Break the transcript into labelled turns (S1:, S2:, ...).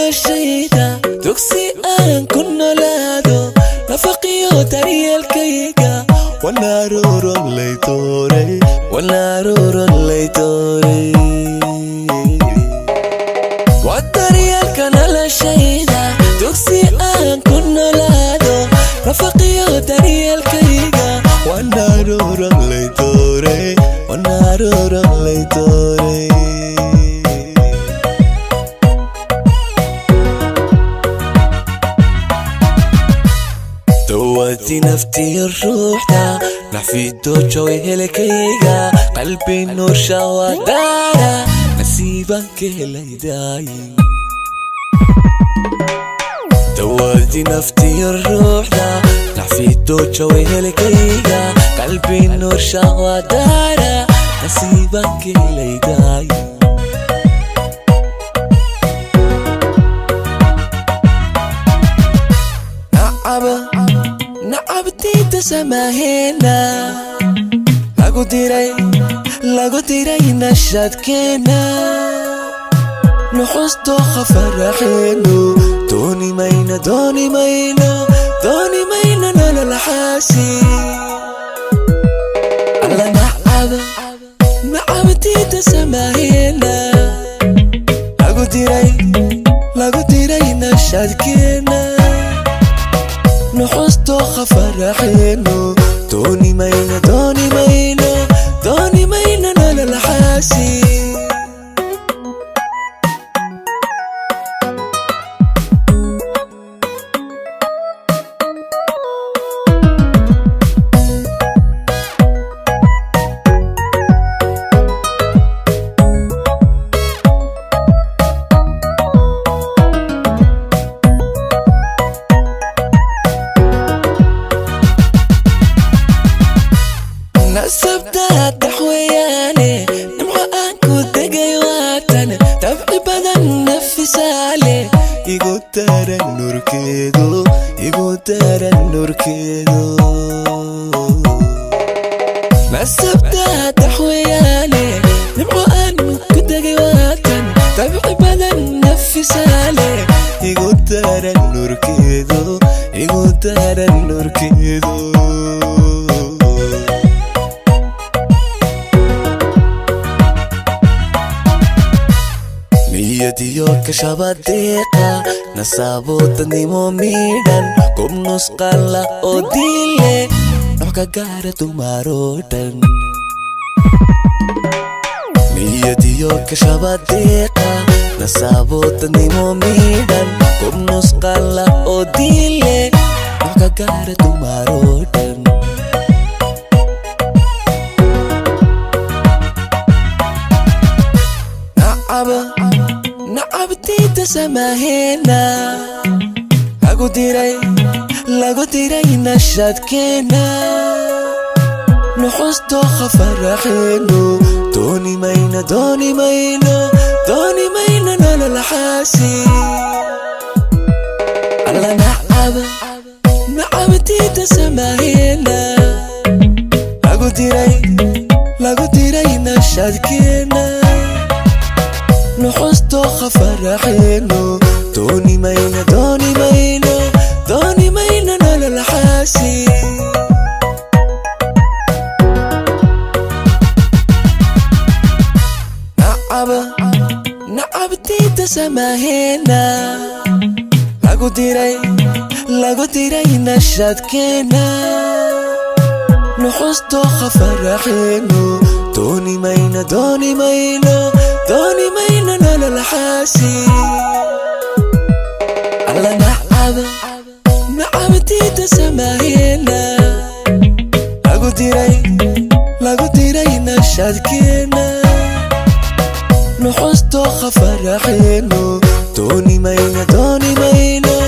S1: noloshayda dugsi aan ku noolaado nafaqiyo daryeelkayga wanaaruuron laytooray waa daryeelka noloshayda dugsi aan ku noolaado nafaqiyo daryeelkayga wanaaruuron laytooray دواتي نفتي الروح دا نفيدو جوي هلكيغا قلبي نور شوادارا نسيبك ليداي دواتي نفتي الروح دا نفيدو جوي هلكيغا قلبي نور شوادارا نسيبك ليداي نعبتي تسماهنا lagu diray nashadkeena nuxusto khafaraxeeno dooni mayna nolol xaasi alla nacabti tasamahena lagu diray nashadkeena nuxusto khafaraxeeno dooni mayna nolol xaasi نسبتها تحوياني نمحى أنكو دقاي واتن تبعي بدن نفسالي يقول ترى النور كيدو نسبتها تحوياني نمحى أنكو دقاي واتن تبعي بدن نفسالي يقول ترى النور كيدو نيتيو كشباديقا نصابوت نيمو ميدان كم نسقالا أوديلي نوكا غارتو ماروتن نيتيو كشباديقا نصابوت نيمو ميدان كم نسقالا أوديلي نوكا غارتو ماروتن نعبتي تسماهنا lagu diray nashadkeena nuxusto khafaraxeeno dooni mayna nolol xaasi alla nacabti tasamahena lagu diray nashadkeena nuxusto khafaraxeeno dooni mayna nolol xaasi nacabti tasamahena lagu diray nashadkeena nuxusto khafaraxeeno dooni mayna nolol xaasi alla nacabti tasamahena lagu lagu diray nashadkeena nuxusto khafaraxeeno dooni mayna